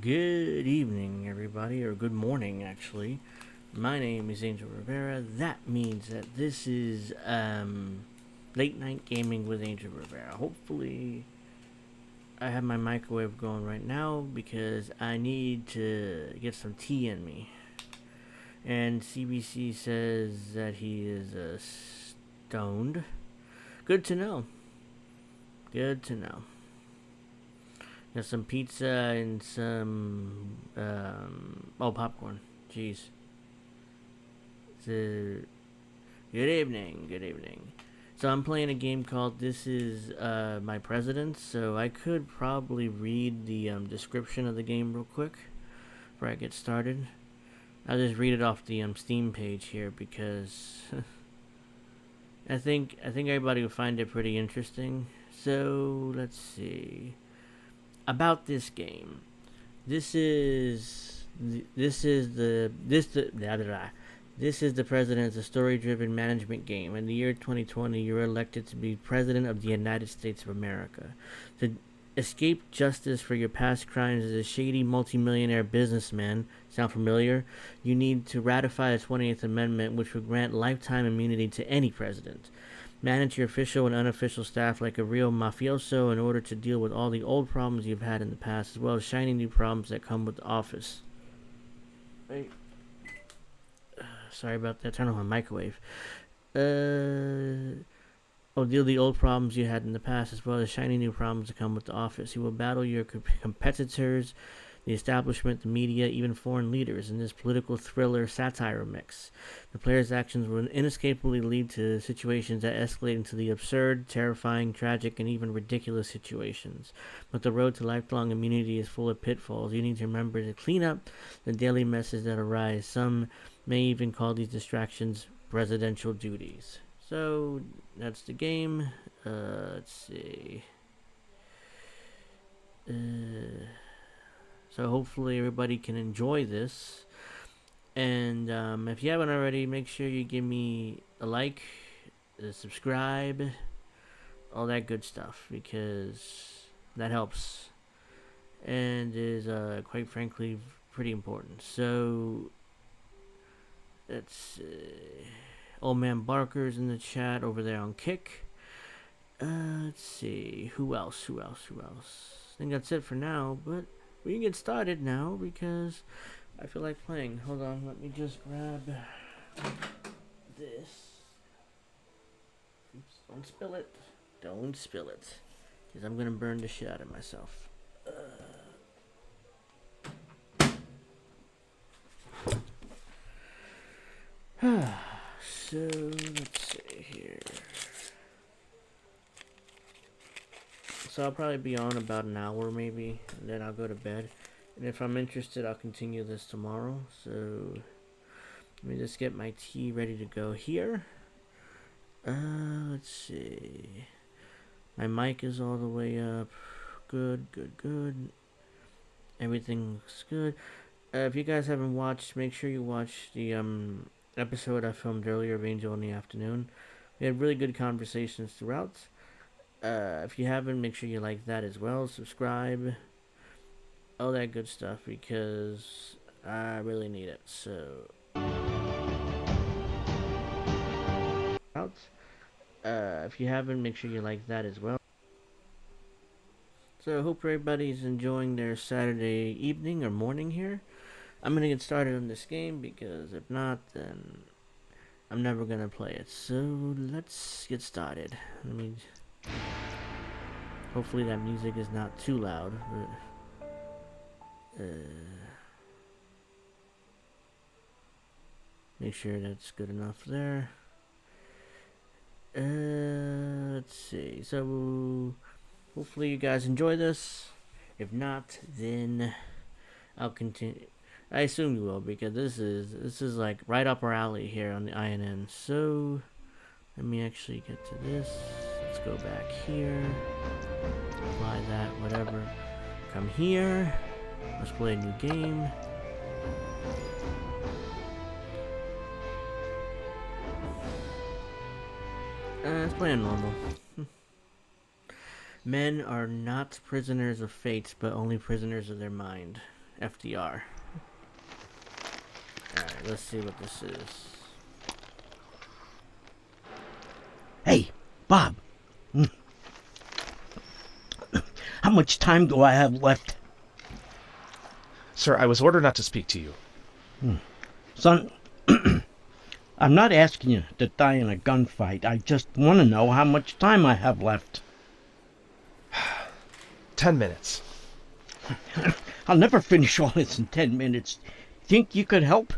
Good evening, everybody, or good morning, actually. My name is Angel Rivera. That means that this is late night gaming with Angel Rivera. Hopefully, I have my microwave going right now because I need to get some tea in me. And CBC says that he is stoned. Good to know. Good to know. Got some pizza and some popcorn. Jeez. So, good evening. Good evening. So I'm playing a game called This Is My President. So I could probably read the description of the game real quick before I get started. I'll just read it off the Steam page here because I think everybody will find it pretty interesting. So let's see about this game. This is the president's a story-driven management game. In the year 2020, you're elected to be president of the United States of America. To escape justice for your past crimes as a shady multi-millionaire businessman, sound familiar? You need to ratify the 20th Amendment, which would grant lifetime immunity to any president. Manage your official and unofficial staff like a real mafioso in order to deal with all the old problems you've had in the past, as well as shiny new problems that come with the office. Hey. Sorry about that. Turn on my microwave. Deal with the old problems you had in the past, as well as shiny new problems that come with the office. You will battle your competitors, the establishment, the media, even foreign leaders in this political thriller satire mix. The player's actions will inescapably lead to situations that escalate into the absurd, terrifying, tragic, and even ridiculous situations. But the road to lifelong immunity is full of pitfalls. You need to remember to clean up the daily messes that arise. Some may even call these distractions presidential duties. So that's the game. Let's see. So hopefully everybody can enjoy this. And if you haven't already, make sure you give me a like, subscribe, all that good stuff, because that helps and is quite frankly pretty important. So let's see. Old Man Barker's in the chat over there on Kick. Let's see. Who else? I think that's it for now, but we can get started now because I feel like playing. Hold on, let me just grab this. Oops, don't spill it. Don't spill it. Because I'm going to burn the shit out of myself. So, let's see here. So I'll probably be on about an hour maybe, and then I'll go to bed. And if I'm interested, I'll continue this tomorrow. So let me just get my tea ready to go here. Let's see. My mic is all the way up. Good. Everything looks good. If you guys haven't watched, make sure you watch the episode I filmed earlier of Angel in the Afternoon. We had really good conversations throughout. If you haven't, make sure you like that as well. Subscribe. All that good stuff because I really need it. So, if you haven't, make sure you like that as well. So I hope everybody's enjoying their Saturday evening or morning here. I'm going to get started on this game because if not, then I'm never going to play it. So let's get started. Let me... Hopefully that music is not too loud, but make sure that's good enough there. Let's see. So hopefully you guys enjoy this. If not, then I'll continue. I assume you will because this is like right up our alley here on the INN. So let me actually get to this. Let's go back here. Apply that, whatever. Come here. Let's play a new game. Let's play a normal. Men are not prisoners of fate, but only prisoners of their mind. FDR. Alright, let's see what this is. Hey, Bob. How much time do I have left? Sir, I was ordered not to speak to you. Son, I'm not asking you to die in a gunfight. I just want to know how much time I have left. 10 minutes. I'll never finish all this in 10 minutes. Think you could help?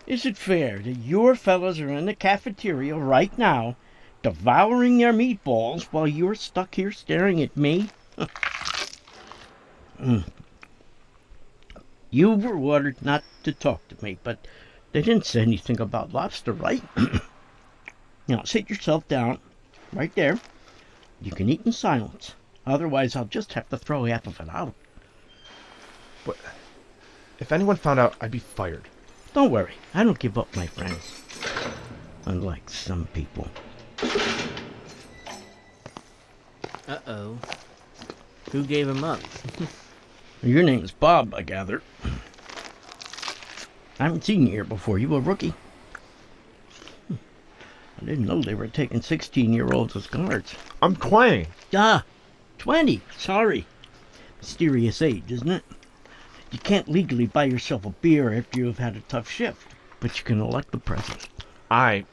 Is it fair that your fellas are in the cafeteria right now, devouring their meatballs while you're stuck here staring at me? You were ordered not to talk to me, but they didn't say anything about lobster, right? Now, sit yourself down, right there. You can eat in silence. Otherwise, I'll just have to throw half of it out. But if anyone found out, I'd be fired. Don't worry, I don't give up my friends. Unlike some people. Uh-oh. Who gave him up? Your name's Bob, I gather. I haven't seen you here before. You a rookie? I didn't know they were taking 16-year-olds as guards. I'm 20. 20. Sorry. Mysterious age, isn't it? You can't legally buy yourself a beer after you've had a tough shift, but you can elect the president. I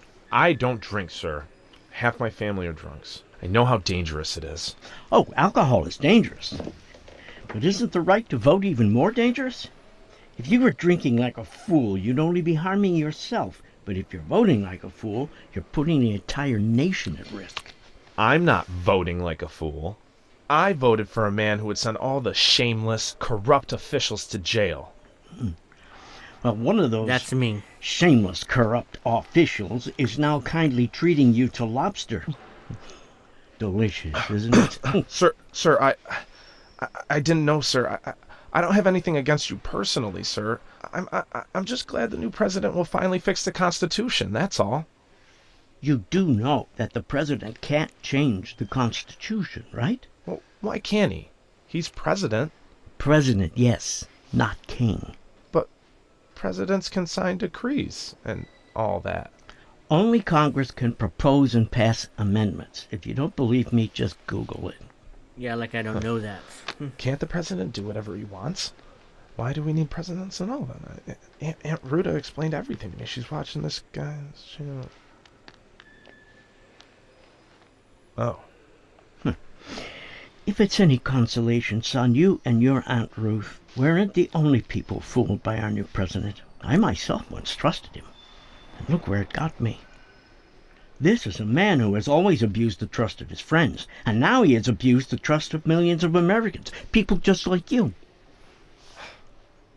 don't drink, sir. Half my family are drunks. I know how dangerous it is. Oh, alcohol is dangerous. But isn't the right to vote even more dangerous? If you were drinking like a fool, you'd only be harming yourself. But if you're voting like a fool, you're putting the entire nation at risk. I'm not voting like a fool. I voted for a man who would send all the shameless, corrupt officials to jail. Well, one of those That's me. shameless, corrupt officials is now kindly treating you to lobster. Delicious, isn't it? Sir, I didn't know, sir. I don't have anything against you personally, sir. I'm just glad the new president will finally fix the Constitution, that's all. You do know that the president can't change the Constitution, right? Well, why can't he? He's president. President, yes, not king. But presidents can sign decrees and all that. Only Congress can propose and pass amendments. If you don't believe me, just Google it. Yeah, like I don't know that. Can't the president do whatever he wants? Why do we need presidents and all that? Aunt Ruta explained everything to me. She's watching this guy's channel. Oh. If it's any consolation, son, you and your Aunt Ruth weren't the only people fooled by our new president. I myself once trusted him. And look where it got me. This is a man who has always abused the trust of his friends, and now he has abused the trust of millions of Americans, people just like you.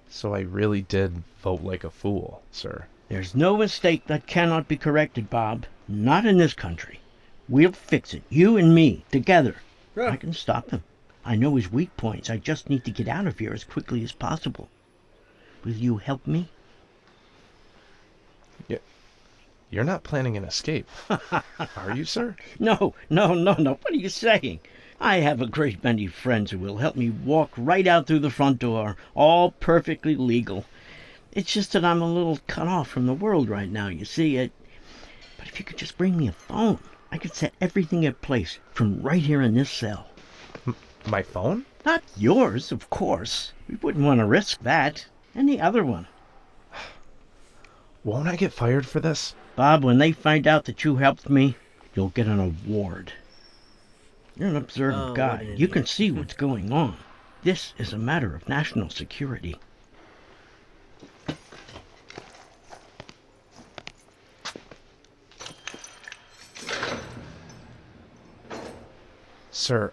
So I really did vote like a fool, sir. There's no mistake that cannot be corrected, Bob. Not in this country. We'll fix it, you and me, together. I can stop him. I know his weak points. I just need to get out of here as quickly as possible. Will you help me? You're not planning an escape, are you, sir? No. What are you saying? I have a great many friends who will help me walk right out through the front door, all perfectly legal. It's just that I'm a little cut off from the world right now, you see. But if you could just bring me a phone, I could set everything in place from right here in this cell. My phone? Not yours, of course. We wouldn't want to risk that. Any other one. Won't I get fired for this? Bob, when they find out that you helped me, you'll get an award. You're an observant guy. You can see what's going on. This is a matter of national security. Sir,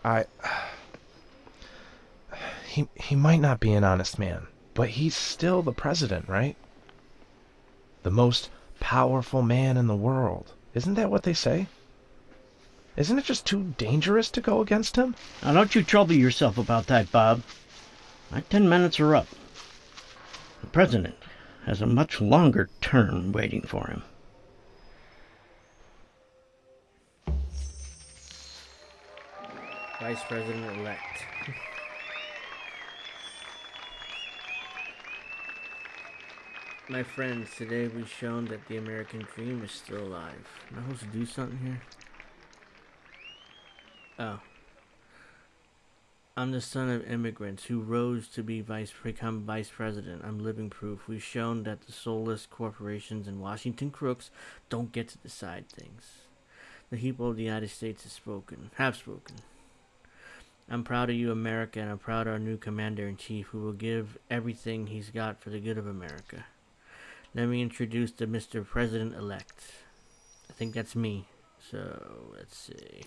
He might not be an honest man, but he's still the president, right? The most powerful man in the world. Isn't that what they say? Isn't it just too dangerous to go against him? Now don't you trouble yourself about that, Bob. My 10 minutes are up. The president has a much longer term waiting for him. Vice President-elect. My friends, today we've shown that the American dream is still alive. Am I supposed to do something here? Oh. I'm the son of immigrants who rose to become vice president. I'm living proof. We've shown that the soulless corporations and Washington crooks don't get to decide things. The people of the United States have spoken. I'm proud of you, America, and I'm proud of our new commander-in-chief who will give everything he's got for the good of America. Let me introduce the Mr. President-elect. I think that's me. So, let's see.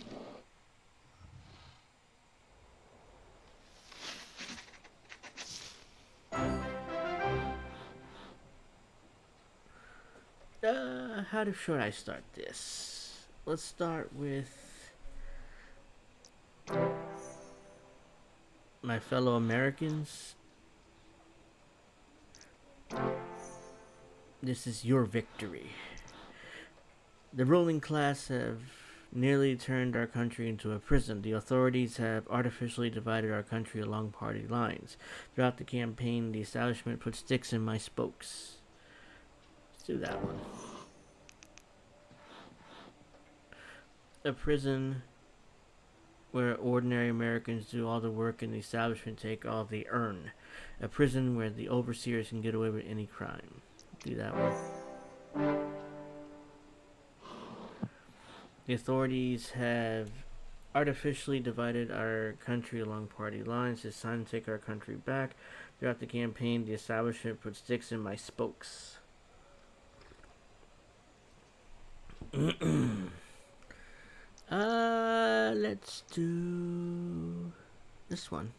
How should I start this? Let's start with my fellow Americans. This is your victory. The ruling class have nearly turned our country into a prison. The authorities have artificially divided our country along party lines. Throughout the campaign, the establishment put sticks in my spokes. Let's do that one. A prison where ordinary Americans do all the work and the establishment take all they earn. A prison where the overseers can get away with any crime. Do that one. The authorities have artificially divided our country along party lines. It's time to take our country back. Throughout the campaign, the establishment put sticks in my spokes. Let's do this one.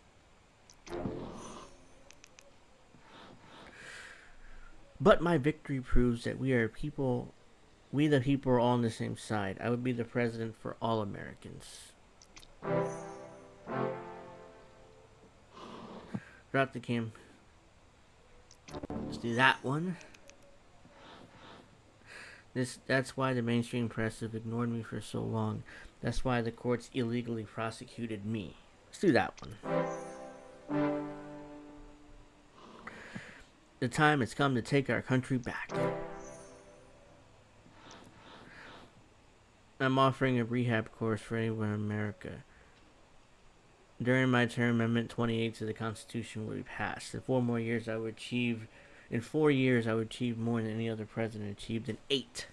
But my victory proves that we the people are all on the same side. I would be the president for all Americans. Throughout the camp. Let's do that one. That's why the mainstream press have ignored me for so long. That's why the courts illegally prosecuted me. Let's do that one. The time has come to take our country back. I'm offering a rehab course for anyone in America. During my term, Amendment 28 to the Constitution will be passed. In 4 years, I would achieve more than any other president achieved in 8.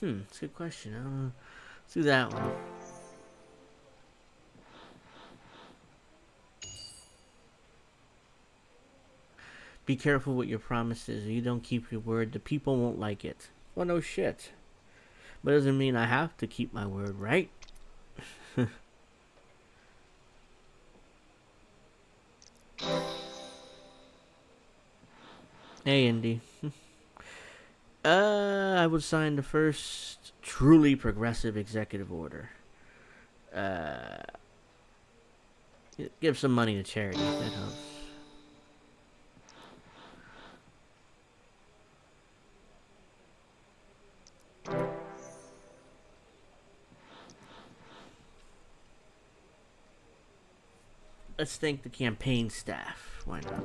It's a good question. I don't know. Let's do that one. Be careful with your promises. If you don't keep your word, the people won't like it. Well, no shit. But it doesn't mean I have to keep my word, right? Hey, Indy. I would sign the first truly progressive executive order. Give some money to charity. That helps. Let's thank the campaign staff. Why not?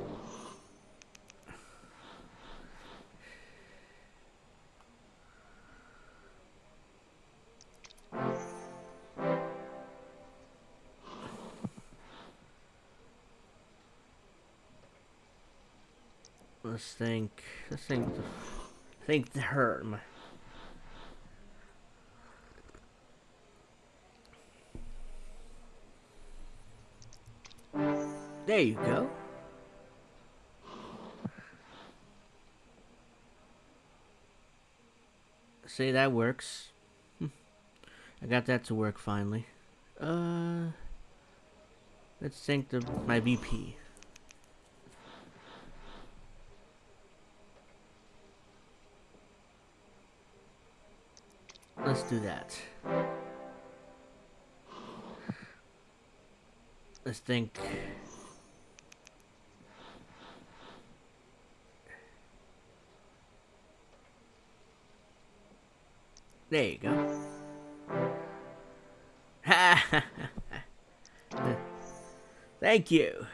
Let's thank her. There you go. Say that works. I got that to work finally. Let's thank my VP. Let's do that. Let's think. There you go. Ha ha ha. Thank you.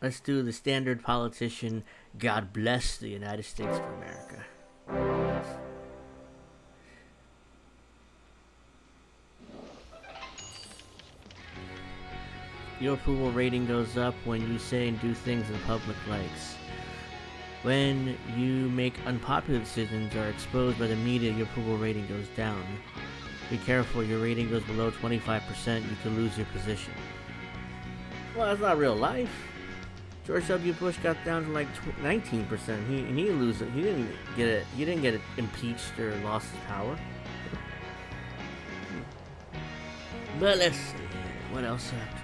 Let's do the standard politician. God bless the United States of America. Your approval rating goes up when you say and do things the public likes. When you make unpopular decisions or are exposed by the media, your approval rating goes down. Be careful, your rating goes below 25%, you could lose your position. Well, that's not real life. George W. Bush got down to like 19%. He didn't lose it. He didn't get it. He didn't get it impeached or lost his power. But let's see. What else happened?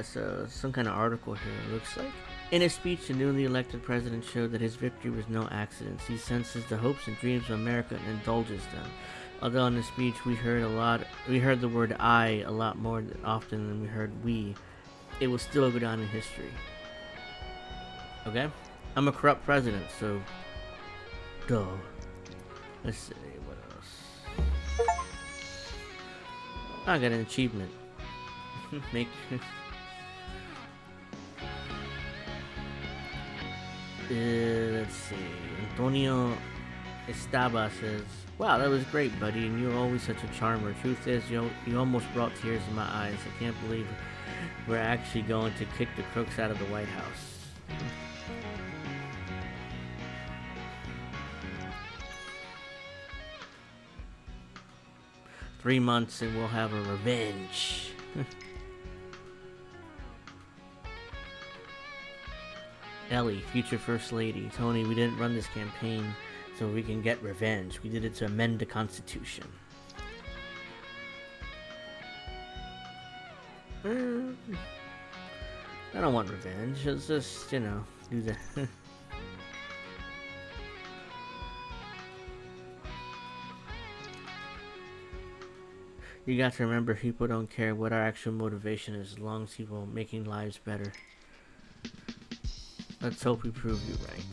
So some kind of article here, it looks like. In his speech, the newly elected president showed that his victory was no accident. He senses the hopes and dreams of America and indulges them. Although in the speech we heard the word I a lot more often than we heard we, it will still go down in history. Okay? I'm a corrupt president, so duh. Let's see, what else? I got an achievement. Make let's see. Antonio Estaba says, "Wow, that was great, buddy, and you're always such a charmer. Truth is, you almost brought tears in my eyes. I can't believe we're actually going to kick the crooks out of the White House." 3 months and we'll have a revenge. Ellie, future First Lady. Tony, we didn't run this campaign so we can get revenge. We did it to amend the Constitution. I don't want revenge. Let's just, do that. You got to remember, people don't care what our actual motivation is as long as people making lives better. Let's hope we prove you right.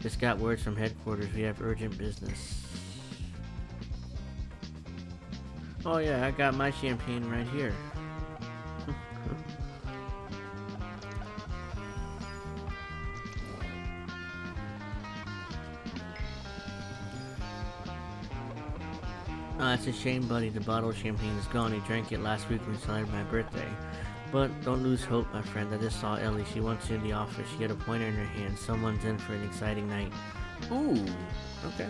Just got words from headquarters. We have urgent business. Oh yeah, I got my champagne right here. Oh, that's a shame, buddy. The bottle of champagne is gone. He drank it last week when he celebrated my birthday. But don't lose hope, my friend. I just saw Ellie. She wants you in the office. She had a pointer in her hand. Someone's in for an exciting night. Ooh, okay.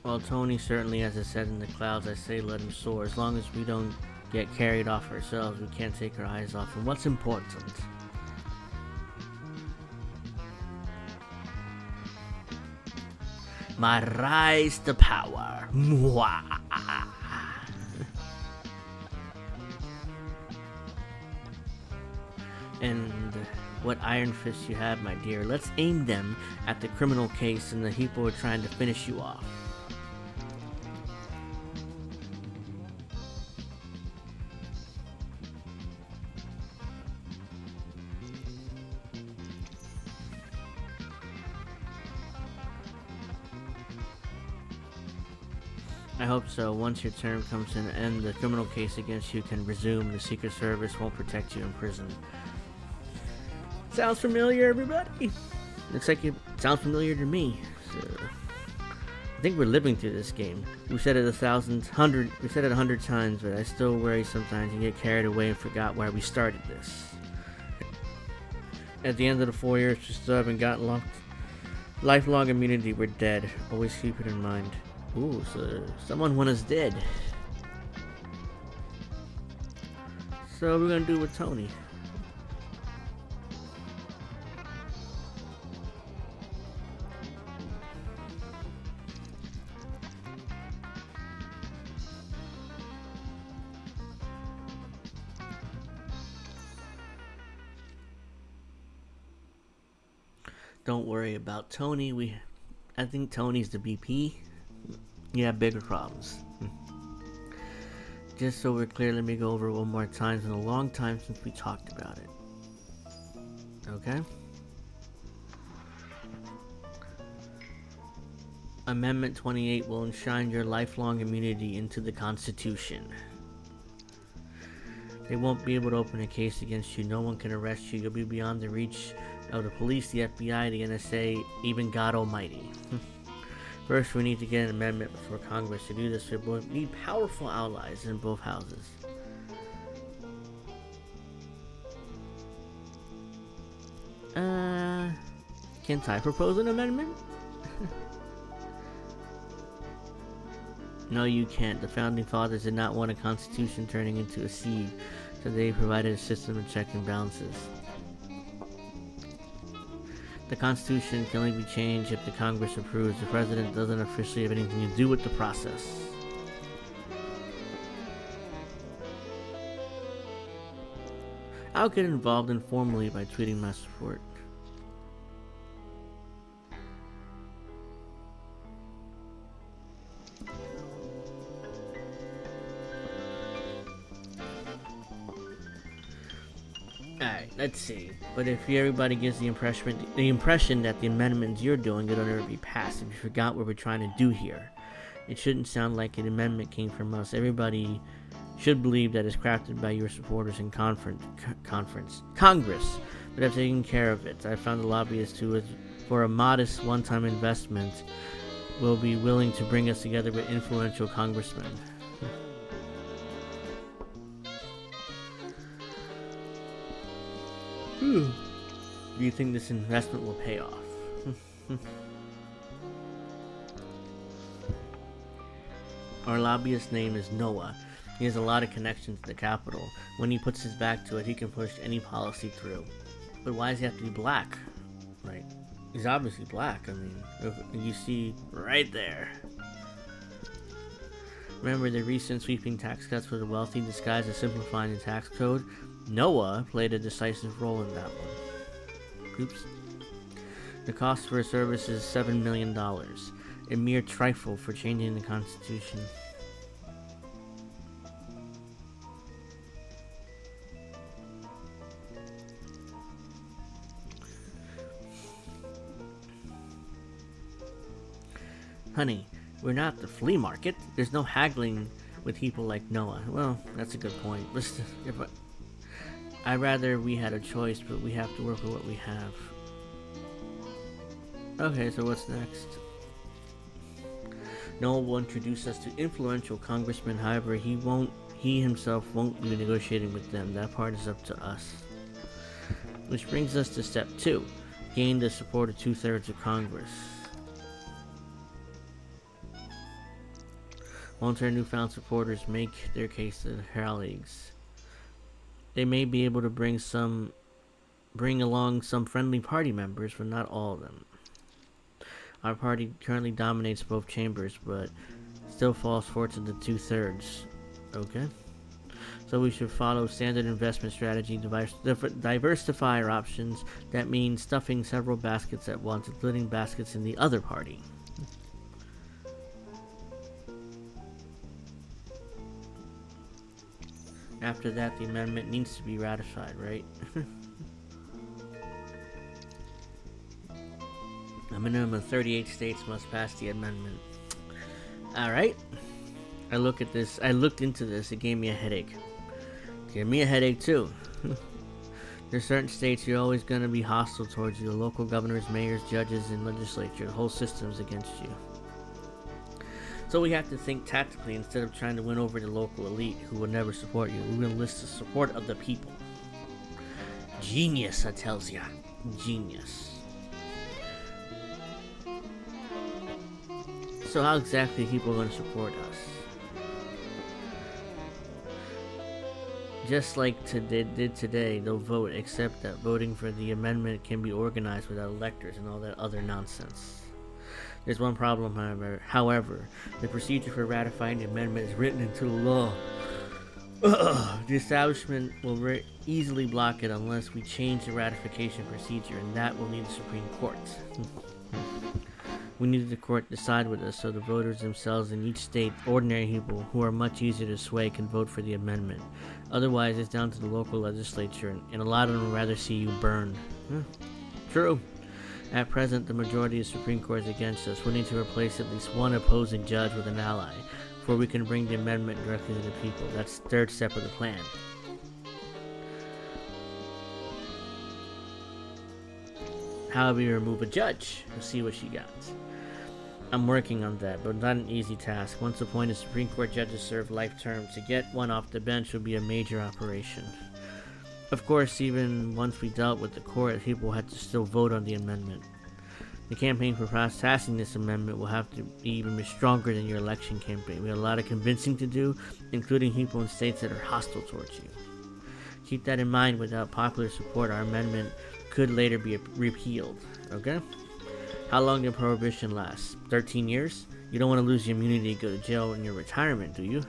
Well, Tony certainly has his head in the clouds. I say let him soar. As long as we don't get carried off ourselves, we can't take our eyes off him. What's important? My rise to power. Mwah. And what iron fists you have, my dear. Let's aim them at the criminal case and the people who are trying to finish you off. I hope so. Once your term comes to an end, the criminal case against you can resume. The Secret Service won't protect you in prison. Sounds familiar, everybody? Looks like it sounds familiar to me. So, I think we're living through this game. We said it 100 times, but I still worry sometimes you get carried away and forgot why we started this. At the end of the 4 years, we still haven't gotten lifelong immunity. We're dead. Always keep it in mind. Ooh, so someone want us dead. So we're gonna do with Tony. Don't worry about Tony. I think Tony's the BP. You have bigger problems. Just so we're clear, let me go over it one more time. It's been a long time since we talked about it. Okay. Amendment 28 will enshrine your lifelong immunity into the Constitution. They won't be able to open a case against you. No one can arrest you. You'll be beyond the reach of the police, the FBI, the NSA, even God Almighty. First, we need to get an amendment before Congress. To do this, we need powerful allies in both houses. Can't I propose an amendment? No, you can't. The founding fathers did not want a constitution turning into a seed, so they provided a system of check and balances. The Constitution can only be changed if the Congress approves. The President doesn't officially have anything to do with the process. I'll get involved informally by tweeting my support. Alright, let's see. But if everybody gives the impression that the amendments you're doing it'll never be passed, if you forgot what we're trying to do here, it shouldn't sound like an amendment came from us. Everybody should believe that it's crafted by your supporters in Congress, but I've taken care of it. I found the lobbyists who, for a modest one-time investment, will be willing to bring us together with influential congressmen. Do you think this investment will pay off? Our lobbyist's name is Noah. He has a lot of connections to the Capitol. When he puts his back to it, he can push any policy through. But why does he have to be black? Right? He's obviously black. I mean, you see right there. Remember the recent sweeping tax cuts for the wealthy disguised as simplifying the tax code? Noah played a decisive role in that one. Oops. The cost for a service is $7 million. A mere trifle for changing the Constitution. Honey, we're not the flea market. There's no haggling with people like Noah. Well, that's a good point. Listen, I'd rather we had a choice, but we have to work with what we have. Okay, so what's next? Noah will introduce us to influential congressmen. However, he himself won't be negotiating with them. That part is up to us. Which brings us to step 2. Gain the support of 2/3 of Congress. Once our newfound supporters make their case to the colleagues, they may be able to bring along some friendly party members, but not all of them. Our party currently dominates both chambers, but still falls short of the 2/3. Okay. So we should follow standard investment strategy, diversify our options. That means stuffing several baskets at once, including baskets in the other party. After that, the amendment needs to be ratified, right? A minimum of 38 states must pass the amendment. Alright. I looked into this. It gave me a headache. It gave me a headache too. There's certain states you're always going to be hostile towards you. The local governors, mayors, judges, and legislature. The whole system's against you. So we have to think tactically instead of trying to win over the local elite who will never support you. We will enlist the support of the people. Genius, I tells ya. Genius. So how exactly are people going to support us? Just like they did today, they'll vote, except that voting for the amendment can be organized without electors and all that other nonsense. There's one problem, however. The procedure for ratifying the amendment is written into the law. The establishment will easily block it unless we change the ratification procedure, and that will need the Supreme Court. We needed the court to side with us so the voters themselves in each state, ordinary people who are much easier to sway, can vote for the amendment. Otherwise, it's down to the local legislature, and a lot of them would rather see you burned. True. At present, the majority of the Supreme Court is against us. We need to replace at least one opposing judge with an ally, before we can bring the amendment directly to the people. That's the third step of the plan. How do we remove a judge? We'll see what she got. I'm working on that, but not an easy task. Once appointed, Supreme Court judges serve life terms. To get one off the bench would be a major operation. Of course, even once we dealt with the court, people had to still vote on the amendment. The campaign for passing this amendment will have to be even stronger than your election campaign. We have a lot of convincing to do, including people in states that are hostile towards you. Keep that in mind. Without popular support, our amendment could later be repealed. Okay? How long did prohibition last? 13 years? You don't want to lose your immunity to go to jail in your retirement, do you?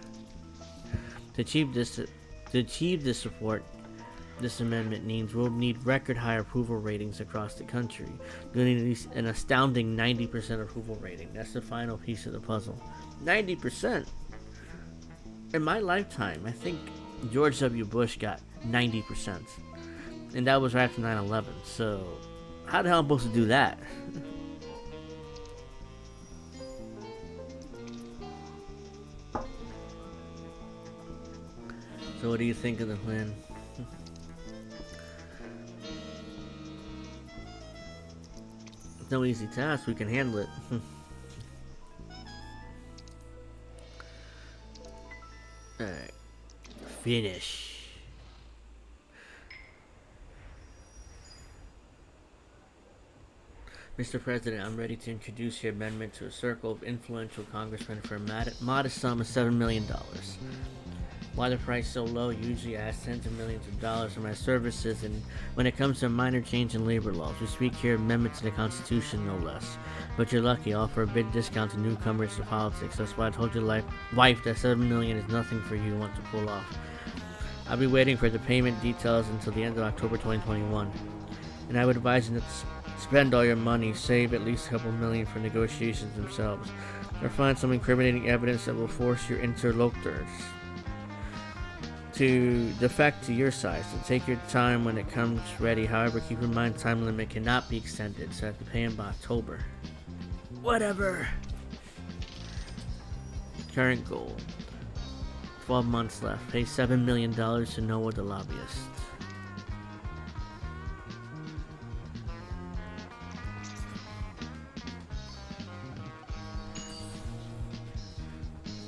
To achieve this support, this amendment means we'll need record high approval ratings across the country. We'll need at least an astounding 90% approval rating. That's the final piece of the puzzle. 90%? In my lifetime, I think George W. Bush got 90%. And that was right after 9/11. So, how the hell am I supposed to do that? So what do you think of the plan? It's no easy task. We can handle it. Alright. Finish. Mr. President, I'm ready to introduce your amendment to a circle of influential congressmen for a modest sum of $7 million. Why the price so low? Usually I ask tens of millions of dollars for my services, and when it comes to a minor change in labor laws, we speak here of amendments to the Constitution, no less. But you're lucky, I offer a big discount to newcomers to politics. That's why I told your wife that $7 million is nothing for you want to pull off. I'll be waiting for the payment details until the end of October 2021. And I would advise you not to spend all your money, save at least a couple million for negotiations themselves, or find some incriminating evidence that will force your interlocutors to defect to your side. So take your time when it comes ready. However, keep in mind time limit cannot be extended, so I have to pay him by October. Whatever. Current goal. 12 months left. Pay $7 million to Noah the lobbyist.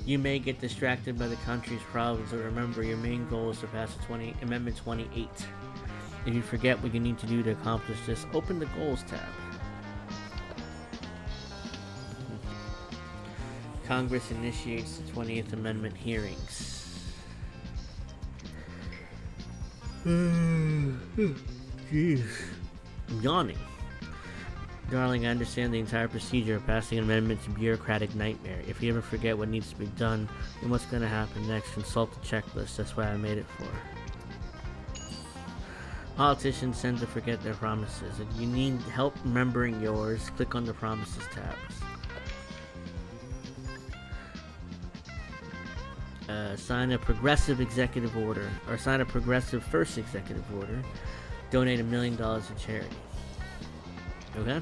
You may get distracted by the country's problems, but remember your main goal is to pass Amendment 28. If you forget what you need to do to accomplish this, open the Goals tab. Congress initiates the 20th Amendment hearings. Jeez. I'm yawning. Darling, I understand the entire procedure of passing an amendment is a bureaucratic nightmare. If you ever forget what needs to be done and what's going to happen next, consult the checklist. That's what I made it for. Politicians tend to forget their promises. If you need help remembering yours, click on the Promises tabs. Sign a progressive executive order, or sign a progressive first executive order. Donate $1 million to charity. Okay?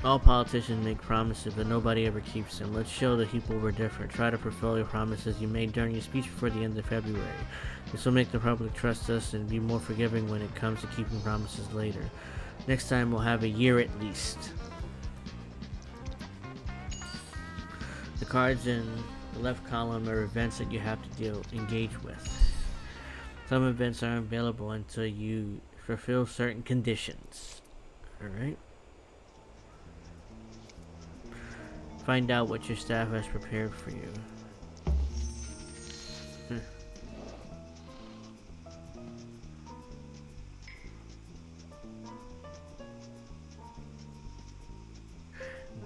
All politicians make promises, but nobody ever keeps them. Let's show the people we're different. Try to fulfill your promises you made during your speech before the end of February. This will make the public trust us and be more forgiving when it comes to keeping promises later. Next time we'll have a year at least. The cards in the left column are events that you have to engage with. Some events aren't available until you fulfill certain conditions. Alright? Find out what your staff has prepared for you.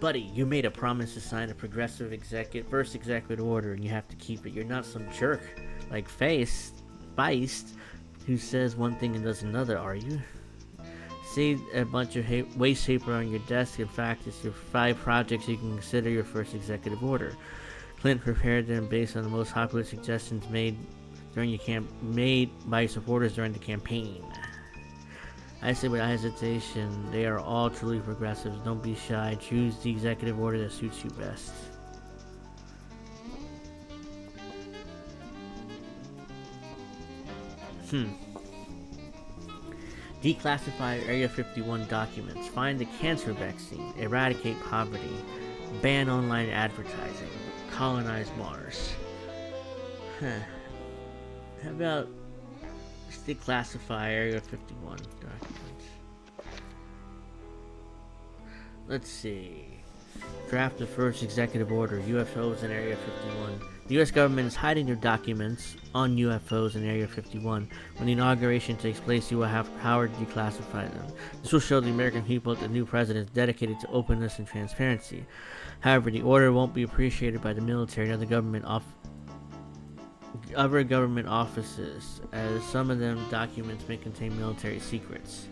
Buddy, you made a promise to sign a progressive first executive order and you have to keep it. You're not some jerk like Feist, who says one thing and does another, are you? See a bunch of waste paper on your desk. In fact, it's your 5 projects you can consider your first executive order. Clinton prepared them based on the most popular suggestions made by your supporters during the campaign. I say without hesitation, they are all truly progressives. Don't be shy. Choose the executive order that suits you best. Declassify Area 51 documents. Find the cancer vaccine. Eradicate poverty. Ban online advertising. Colonize Mars. How about declassify Area 51 documents? Let's see. Draft the first executive order. UFOs in Area 51. The U.S. government is hiding their documents on UFOs in Area 51. When the inauguration takes place, you will have power to declassify them. This will show the American people that the new president is dedicated to openness and transparency. However, the order won't be appreciated by the military and other government offices, as some of them documents may contain military secrets.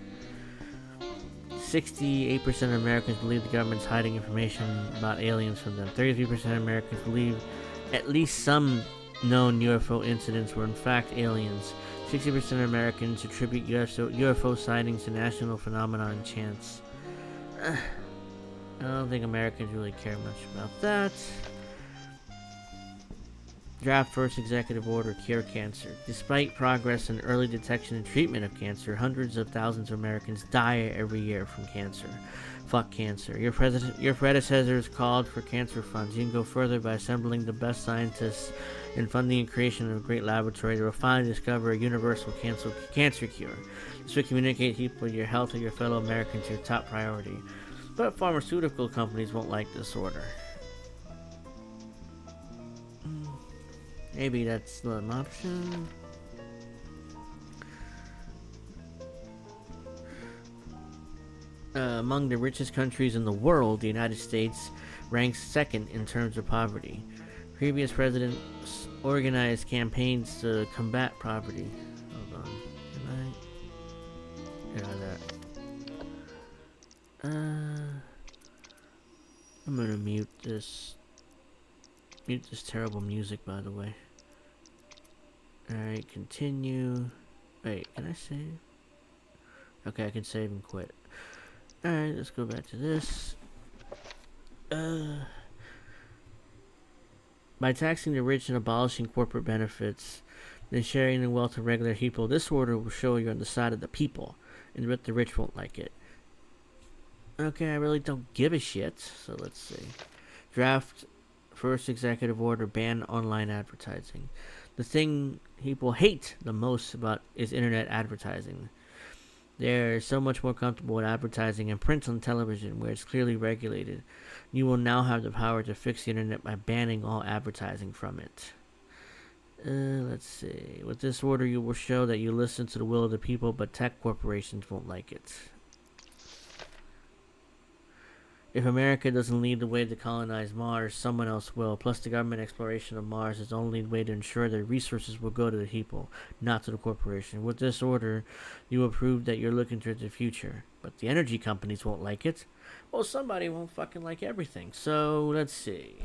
68% of Americans believe the government is hiding information about aliens from them. 33% of Americans believe at least some known UFO incidents were in fact aliens. 60% of Americans attribute UFO sightings to national phenomena and chance. I don't think Americans really care much about that. Draft first executive order. Cure cancer. Despite progress in early detection and treatment of cancer, hundreds of thousands of Americans die every year from cancer. Fuck cancer. Your predecessors called for cancer funds. You can go further by assembling the best scientists and funding the creation of a great laboratory to finally discover a universal cancer cure. This will communicate to people your health of your fellow Americans your top priority. But pharmaceutical companies won't like this order. Maybe that's not an option. Among the richest countries in the world, the United States ranks second in terms of poverty. Previous presidents organized campaigns to combat poverty. Hold on. Can I get out of that? I'm gonna mute this. Mute this terrible music, by the way. Alright, continue. Wait, can I save? Okay, I can save and quit. Alright, let's go back to this. By taxing the rich and abolishing corporate benefits, then sharing the wealth of regular people, this order will show you're on the side of the people, and but the rich won't like it. Okay, I really don't give a shit, so let's see. Draft first executive order. Ban online advertising. The thing people hate the most about is internet advertising. They're so much more comfortable with advertising in print and television, where it's clearly regulated. You will now have the power to fix the internet by banning all advertising from it. Let's see. With this order, you will show that you listen to the will of the people, but tech corporations won't like it. If America doesn't lead the way to colonize Mars, someone else will. Plus, the government exploration of Mars is the only way to ensure that resources will go to the people, not to the corporation. With this order, you will prove that you're looking towards the future. But the energy companies won't like it. Well, somebody won't fucking like everything. So, let's see.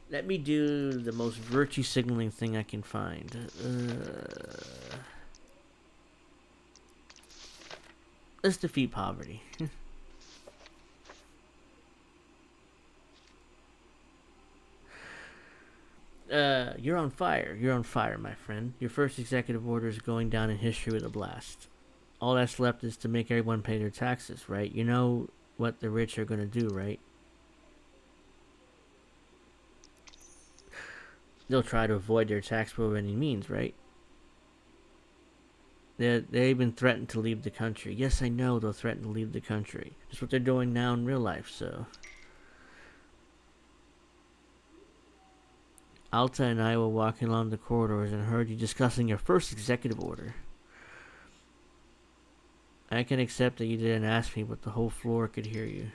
Let me do the most virtue signaling thing I can find. Let's defeat poverty. You're on fire. You're on fire, my friend. Your first executive order is going down in history with a blast. All that's left is to make everyone pay their taxes, right? You know what the rich are going to do, right? They'll try to avoid their tax bill by any means, right? They even threatened to leave the country. Yes, I know they'll threaten to leave the country. That's what they're doing now in real life, so... Alta and I were walking along the corridors and heard you discussing your first executive order. I can accept that you didn't ask me, but the whole floor could hear you.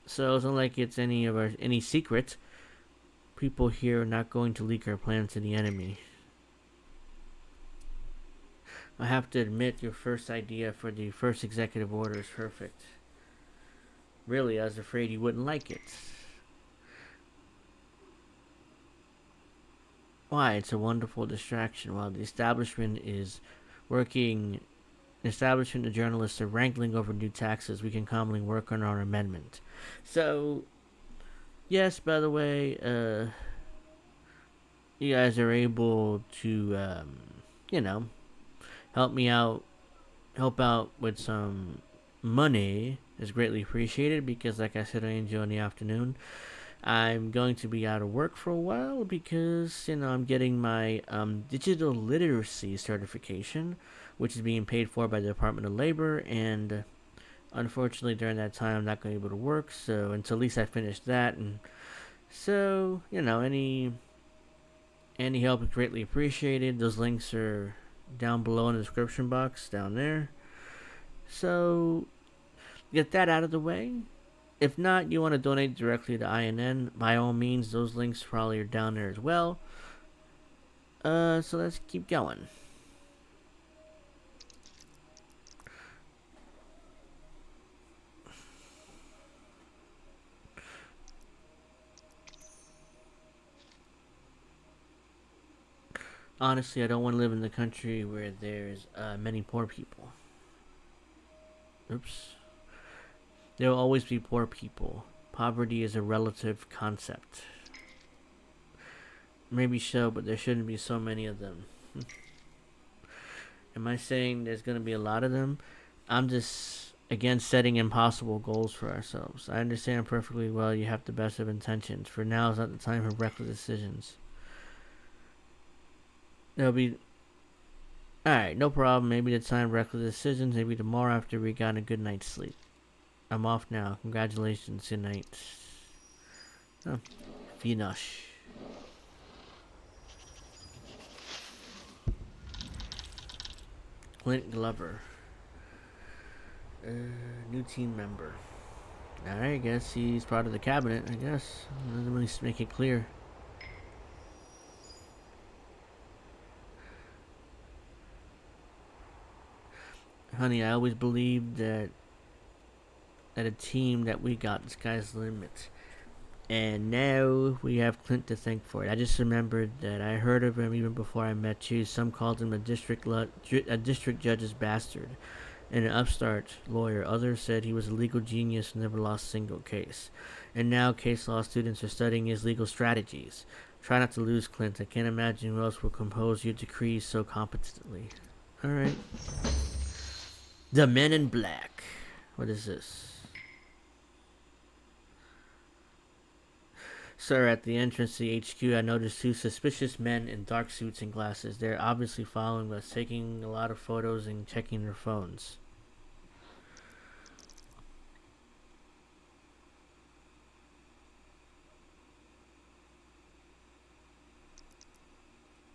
So it's not like it's any secret. People here are not going to leak our plans to the enemy. I have to admit, your first idea for the first executive order is perfect. Really, I was afraid you wouldn't like it. Why? It's a wonderful distraction. While the establishment is working, the establishment and journalists are wrangling over new taxes, we can calmly work on our amendment. So, yes, by the way, you guys are able to, you know, help me out, help out with some money is greatly appreciated because, like I said, I enjoy in the afternoon. I'm going to be out of work for a while because, I'm getting my digital literacy certification, which is being paid for by the Department of Labor, and unfortunately during that time I'm not going to be able to work, so until at least I finish that. And so, any help is greatly appreciated. Those links are down below in the description box down there. So, get that out of the way. If not, you want to donate directly to INN, by all means, those links probably are down there as well. So let's keep going. Honestly, I don't want to live in the country where there's many poor people. Oops. There will always be poor people. Poverty is a relative concept. Maybe so, but there shouldn't be so many of them. Am I saying there's going to be a lot of them? I'm just, again, setting impossible goals for ourselves. I understand perfectly well you have the best of intentions. For now is not the time for reckless decisions. There'll be... Alright, no problem. Maybe the time for reckless decisions. Maybe tomorrow after we got a good night's sleep. I'm off now. Congratulations. Good night. Oh, Finosh. Clint Glover. New team member. Alright, I guess he's part of the cabinet, I guess. Doesn't really make it clear. Honey, I always believed that a team that we got, the sky's the limit. And now we have Clint to thank for it. I just remembered that I heard of him even before I met you. Some called him a district judge's bastard and an upstart lawyer. Others said he was a legal genius and never lost a single case. And now case law students are studying his legal strategies. Try not to lose, Clint. I can't imagine who else will compose your decrees so competently. Alright. The Men in Black. What is this? Sir, at the entrance to the HQ, I noticed two suspicious men in dark suits and glasses. They're obviously following us, taking a lot of photos and checking their phones.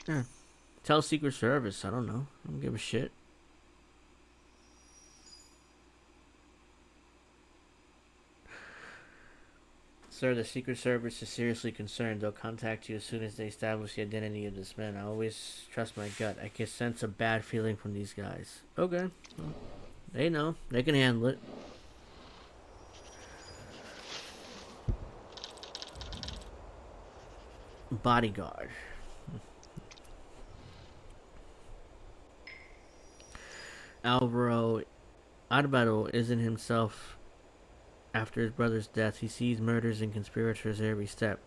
Yeah. Tell Secret Service. I don't know. I don't give a shit. Sir, the Secret Service is seriously concerned. They'll contact you as soon as they establish the identity of this man. I always trust my gut. I can sense a bad feeling from these guys. Okay. Well, they know. They can handle it. Bodyguard. Alvaro isn't himself after his brother's death. He sees murders and conspirators at every step.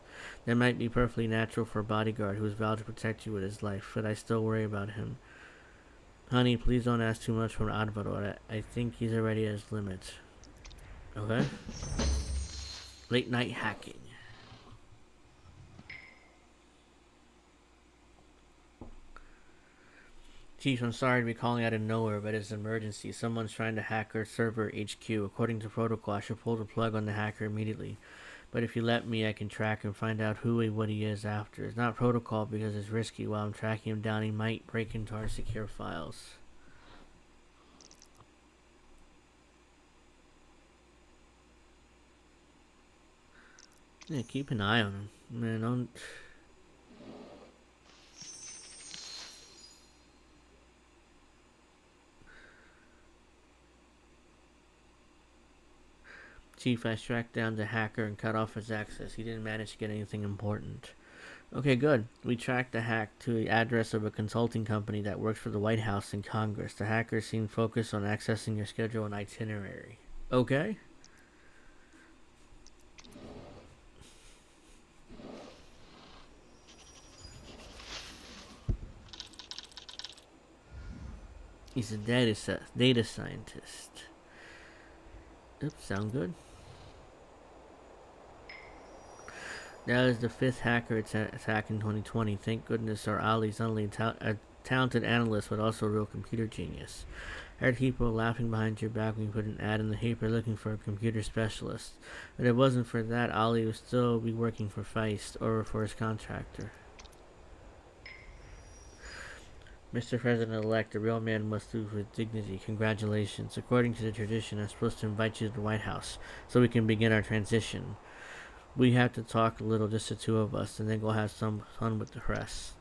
That might be perfectly natural for a bodyguard who has vowed to protect you with his life, but I still worry about him. Honey, please don't ask too much from Alvaro. I think he's already at his limit. Okay. Late night hacking. Chief, I'm sorry to be calling out of nowhere, but it's an emergency. Someone's trying to hack our server HQ. According to protocol, I should pull the plug on the hacker immediately. But if you let me, I can track and find out who and what he is after. It's not protocol because it's risky. While I'm tracking him down, he might break into our secure files. Yeah, keep an eye on him. Man, don't... Chief, I tracked down the hacker and cut off his access. He didn't manage to get anything important. Okay, good. We tracked the hack to the address of a consulting company that works for the White House and Congress. The hacker seemed focused on accessing your schedule and itinerary. Okay. He's a data scientist. Oops, sound good. That was the fifth hacker attack in 2020. Thank goodness our Ali's not only a talented analyst, but also a real computer genius. I heard people laughing behind your back when you put an ad in the paper looking for a computer specialist. But if it wasn't for that, Ali would still be working for Feist or for his contractor. Mr. President-elect, a real man must lose with dignity. Congratulations. According to the tradition, I'm supposed to invite you to the White House so we can begin our transition. We have to talk a little, just the two of us, and then go have some fun with the press.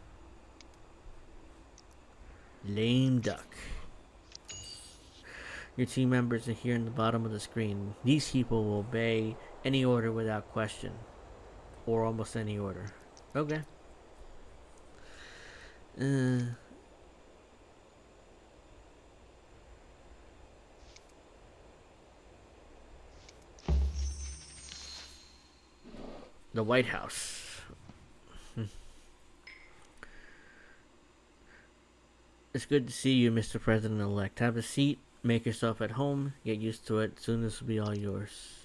Lame duck. Your team members are here in the bottom of the screen. These people will obey any order without question. Or almost any order. Okay. The White House. It's good to see you, Mr. President-elect. Have a seat, make yourself at home, get used to it. Soon this will be all yours.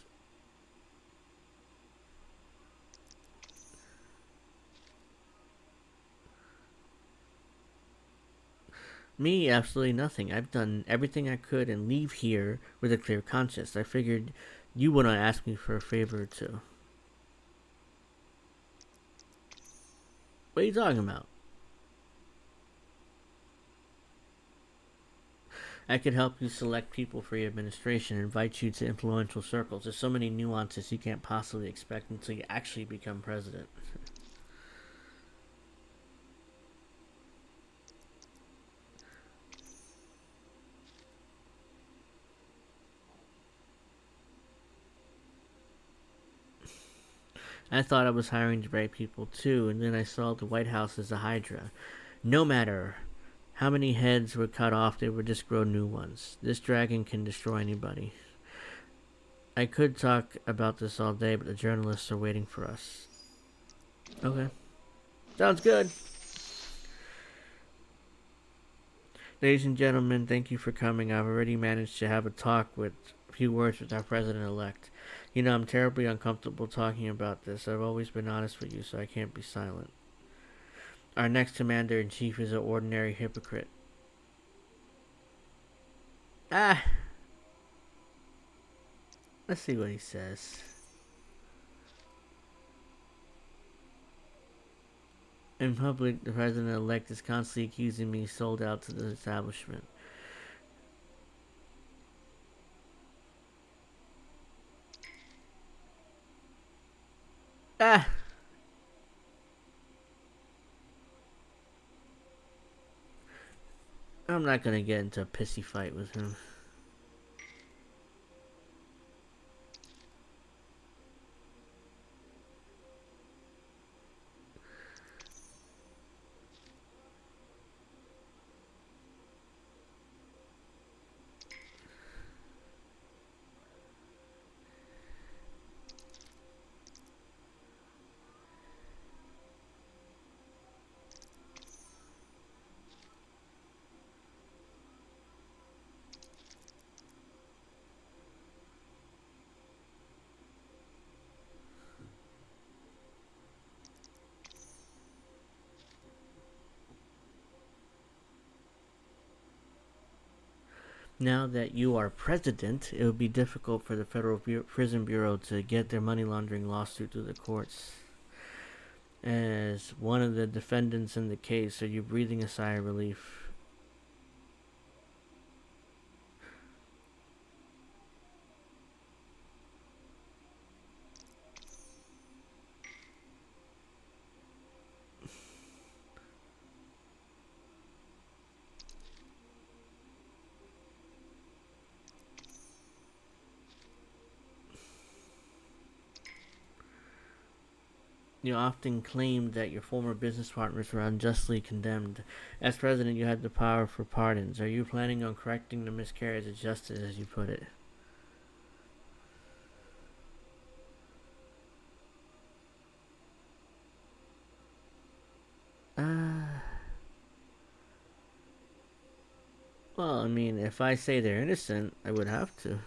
Me, absolutely nothing. I've done everything I could and leave here with a clear conscience. I figured you wouldn't ask me for a favor or two. What are you talking about? I could help you select people for your administration and invite you to influential circles. There's so many nuances you can't possibly expect until you actually become president. I thought I was hiring the right people too, and then I saw the White House as a hydra. No matter how many heads were cut off, they would just grow new ones. This dragon can destroy anybody. I could talk about this all day, but the journalists are waiting for us. Okay. Sounds good. Ladies and gentlemen, thank you for coming. I've already managed to have a few words with our president-elect. You know, I'm terribly uncomfortable talking about this. I've always been honest with you, so I can't be silent. Our next commander-in-chief is an ordinary hypocrite. Let's see what he says. In public, the president-elect is constantly accusing me sold out to the establishment. I'm not gonna get into a pissy fight with him. Now that you are president, it would be difficult for the Federal Prison Bureau to get their money laundering lawsuit through the courts. As one of the defendants in the case, are you breathing a sigh of relief? You often claimed that your former business partners were unjustly condemned. As president, you had the power for pardons. Are you planning on correcting the miscarriage of justice, as you put it? Well, I mean, if I say they're innocent, I would have to.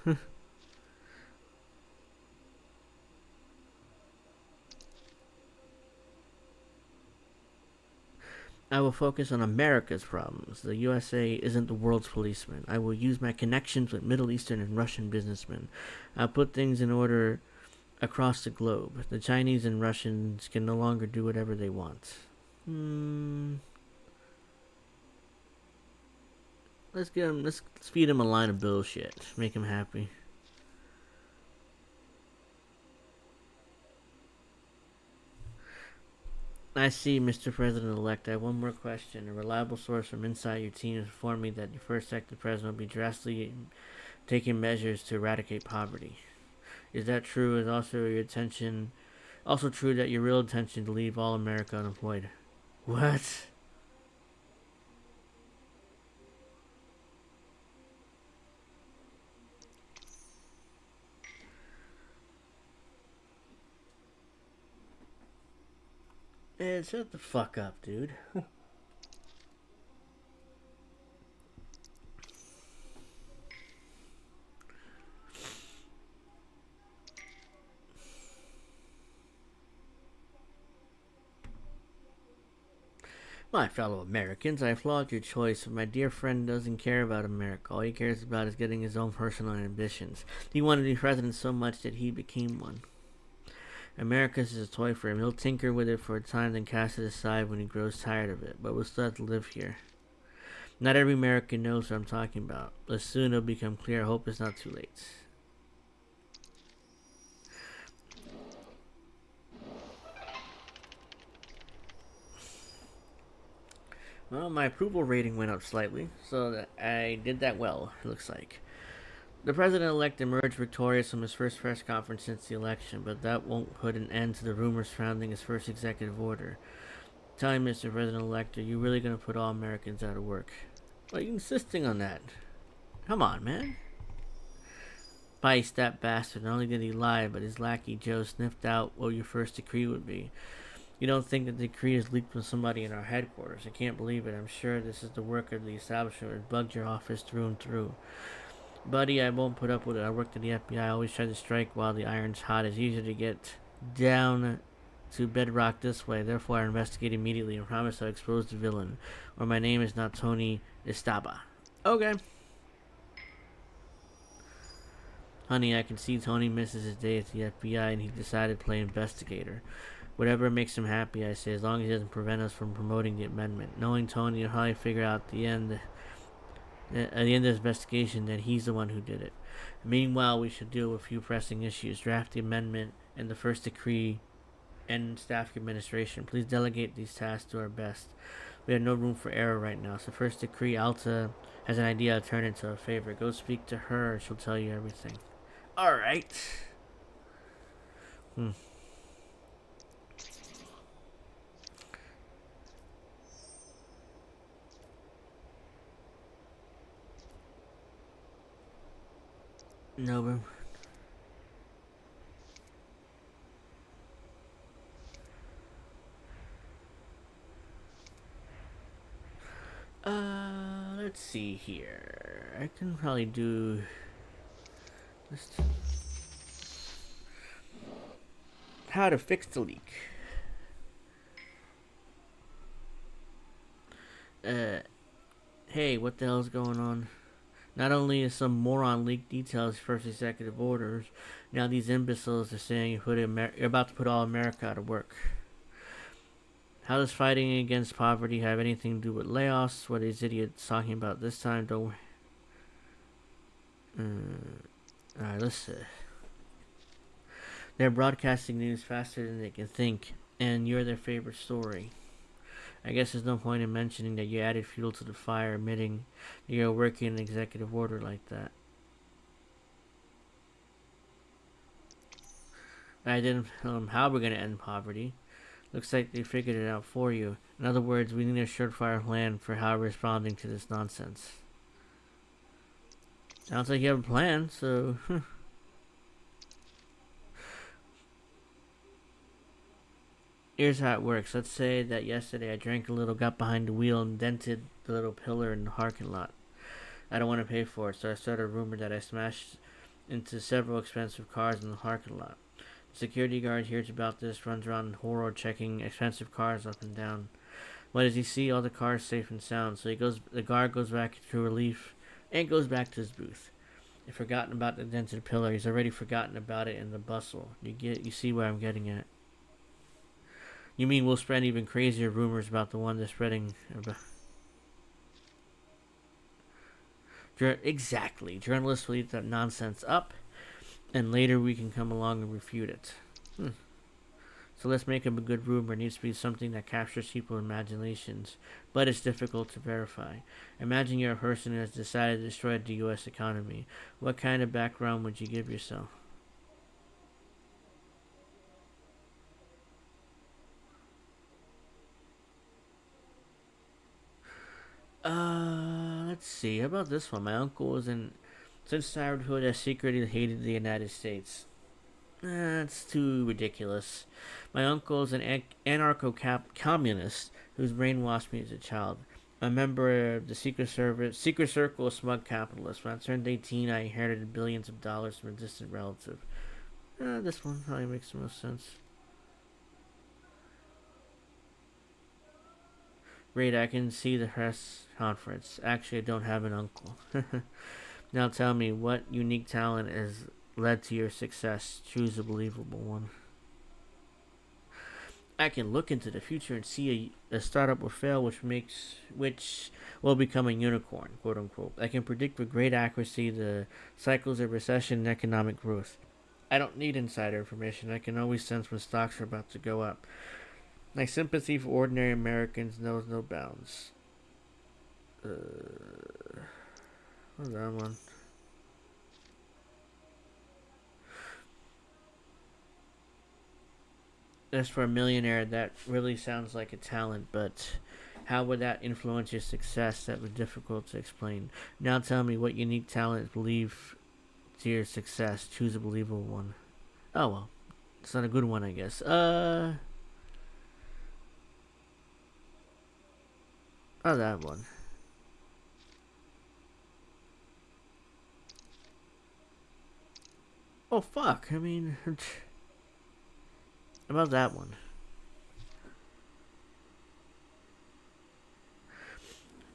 I will focus on America's problems. The USA isn't the world's policeman. I will use my connections with Middle Eastern and Russian businessmen. I'll put things in order across the globe. The Chinese and Russians can no longer do whatever they want. Let's get him. Let's feed him a line of bullshit. Make him happy. I see, Mr. President-elect. I have one more question. A reliable source from inside your team informed me that your first active president will be drastically taking measures to eradicate poverty. Is that true? Is also true that your real intention to leave all America unemployed? What? Man, shut the fuck up, dude. My fellow Americans, I applaud your choice, but my dear friend doesn't care about America. All he cares about is getting his own personal ambitions. He wanted to be president so much that he became one. America is a toy for him. He'll tinker with it for a time, then cast it aside when he grows tired of it. But we'll still have to live here. Not every American knows what I'm talking about, but soon it'll become clear. I hope it's not too late. Well, my approval rating went up slightly, so that I did that well, it looks like. The president-elect emerged victorious from his first press conference since the election, but that won't put an end to the rumors surrounding his first executive order. Tell me, Mr. President-elect, are you really going to put all Americans out of work? Why are you insisting on that? Come on, man. Bice, that bastard. Not only did he lie, but his lackey Joe sniffed out what your first decree would be. You don't think that the decree is leaked from somebody in our headquarters. I can't believe it. I'm sure this is the work of the establishment that bugged your office through and through. Buddy, I won't put up with it. I worked at the FBI. I always try to strike while the iron's hot. It's easier to get down to bedrock this way. Therefore, I investigate immediately and promise I'll expose the villain. Or my name is not Tony Estaba. Okay. Honey, I can see Tony misses his day at the FBI and he decided to play investigator. Whatever makes him happy, I say, as long as he doesn't prevent us from promoting the amendment. Knowing Tony, you'll probably figure out at the end of the investigation that he's the one who did it. Meanwhile, we should deal with a few pressing issues. Draft the amendment and the first decree and staff administration. Please delegate these tasks to our best. We have no room for error right now. So first decree, Alta has an idea to turn into a favor. Go speak to her and she'll tell you everything. Alright. No, bro. Let's see here. I can probably do this. How to fix the leak. Hey, what the hell's going on? Not only is some moron leaked details first executive orders, now these imbeciles are saying you're about to put all America out of work. How does fighting against poverty have anything to do with layoffs? What are these idiots talking about this time? Don't Alright, let's see. They're broadcasting news faster than they can think, and you're their favorite story. I guess there's no point in mentioning that you added fuel to the fire, admitting that you're working an executive order like that. I didn't tell them how we're going to end poverty. Looks like they figured it out for you. In other words, we need a surefire plan for how responding to this nonsense. Sounds like you have a plan, so... Here's how it works. Let's say that yesterday I drank a little, got behind the wheel, and dented the little pillar in the parking lot. I don't want to pay for it, so I started a rumor that I smashed into several expensive cars in the parking lot. The security guard hears about this, runs around in horror checking expensive cars up and down. What does he see? All the cars safe and sound. So the guard goes back to relief and goes back to his booth. He's forgotten about the dented pillar. He's already forgotten about it in the bustle. You see where I'm getting at. You mean we'll spread even crazier rumors about the one they're spreading about? Exactly. Journalists will eat that nonsense up, and later we can come along and refute it. So let's make up a good rumor. It needs to be something that captures people's imaginations, but it's difficult to verify. Imagine you're a person who has decided to destroy the U.S. economy. What kind of background would you give yourself? Let's see. How about this one? My uncle was since childhood has secretly hated the United States. That's too ridiculous. My uncle is an anarcho-communist who's brainwashed me as a child. A member of the Secret Circle of smug capitalists. When I turned 18, I inherited billions of dollars from a distant relative. This one probably makes the most sense. Great, I can see the press conference. Actually, I don't have an uncle. Now tell me, what unique talent has led to your success? Choose a believable one. I can look into the future and see a startup will fail, which will become a unicorn, quote unquote. I can predict with great accuracy the cycles of recession and economic growth. I don't need insider information. I can always sense when stocks are about to go up. My sympathy for ordinary Americans knows no bounds. What's that one? As for a millionaire, that really sounds like a talent, but how would that influence your success? That was difficult to explain. Now tell me, what unique talent believe to your success? Choose a believable one. Oh well, it's not a good one, I guess. Oh, that one. Oh, fuck. I mean, about that one.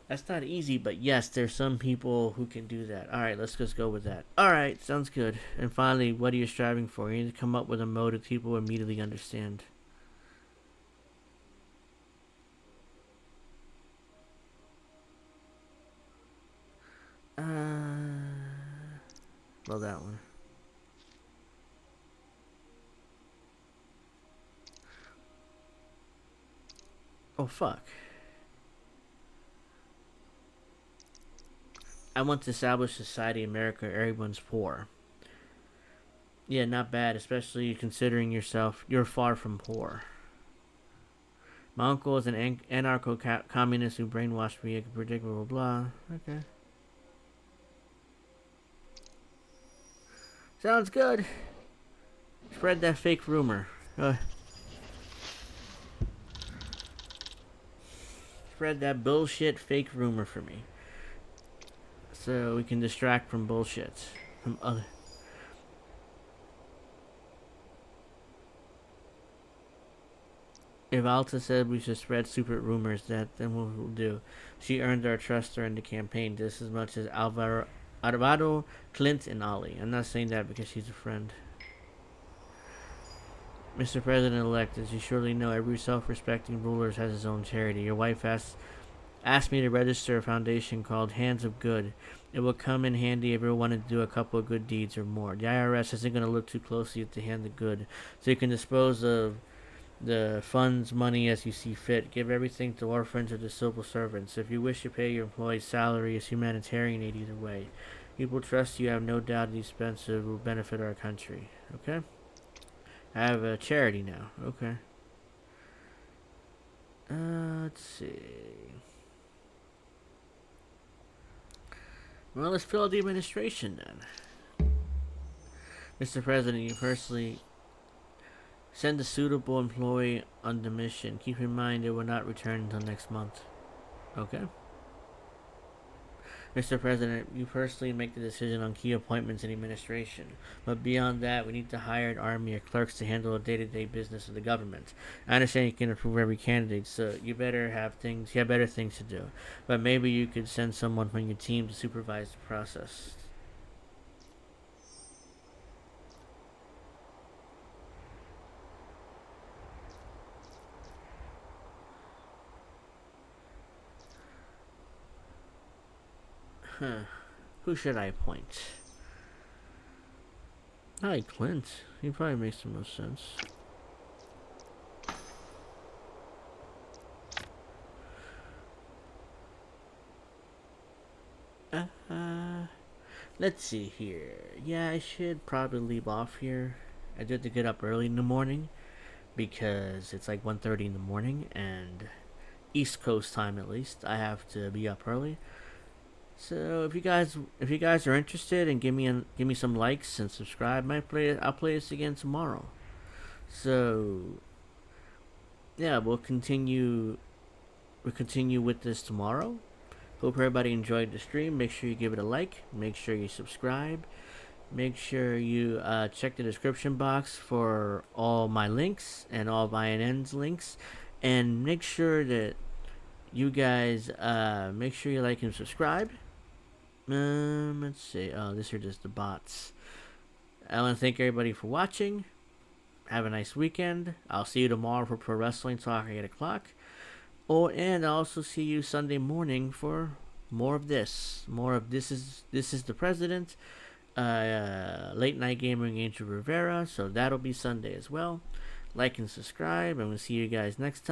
That's not easy, but yes, there's some people who can do that. Alright, let's just go with that. Alright, sounds good. And finally, what are you striving for? You need to come up with a mode that people immediately understand. Well, that one. Oh, fuck. I want to establish a society in America where everyone's poor. Yeah, not bad, especially considering you're far from poor. My uncle is an anarcho-communist who brainwashed me. I can predict blah, blah, blah. Okay. Sounds good. Spread that fake rumor. Spread that bullshit fake rumor for me. So we can distract from bullshit. From other. If Alta said we should spread stupid rumors, then we'll do. She earned our trust during the campaign just as much as Alvaro, Clint, and Ali. I'm not saying that because she's a friend. Mr. President-elect, as you surely know, every self-respecting ruler has his own charity. Your wife asked me to register a foundation called Hands of Good. It will come in handy if you wanted to do a couple of good deeds or more. The IRS isn't going to look too closely at the Hand of Good, so you can dispose of the funds, money as you see fit. Give everything to orphans or the civil servants. If you wish to pay your employees' salary, it's humanitarian aid either way. People trust you. I have no doubt the expensive will benefit our country. Okay? I have a charity now. Okay. Let's see. Well, let's fill out the administration then. Mr. President, you personally send a suitable employee on the mission. Keep in mind it will not return until next month. Okay. Mr. President, you personally make the decision on key appointments in administration. But beyond that, we need to hire an army of clerks to handle the day-to-day business of the government. I understand you can approve every candidate, so you have better things to do. But maybe you could send someone from your team to supervise the process. Huh. Who should I appoint? I like Clint. He probably makes the most sense. Let's see here. Yeah, I should probably leave off here. I do have to get up early in the morning because it's like 1:30 in the morning, and East Coast time at least. I have to be up early. So if you guys are interested and give me some likes and subscribe, I'll play this again tomorrow. So yeah, we'll continue with this tomorrow. Hope everybody enjoyed the stream. Make sure you give it a like. Make sure you subscribe. Make sure you check the description box for all my links and all of INN's links, and make sure that you guys make sure you like and subscribe. Let's see. Oh, these are just the bots. I want to thank everybody for watching. Have a nice weekend. I'll see you tomorrow for Pro Wrestling Talk at 8 o'clock. Oh, and I'll also see you Sunday morning for more of this. More of This is the President. Late Night Gaming Angel Rivera. So that'll be Sunday as well. Like and subscribe, and we'll see you guys next time.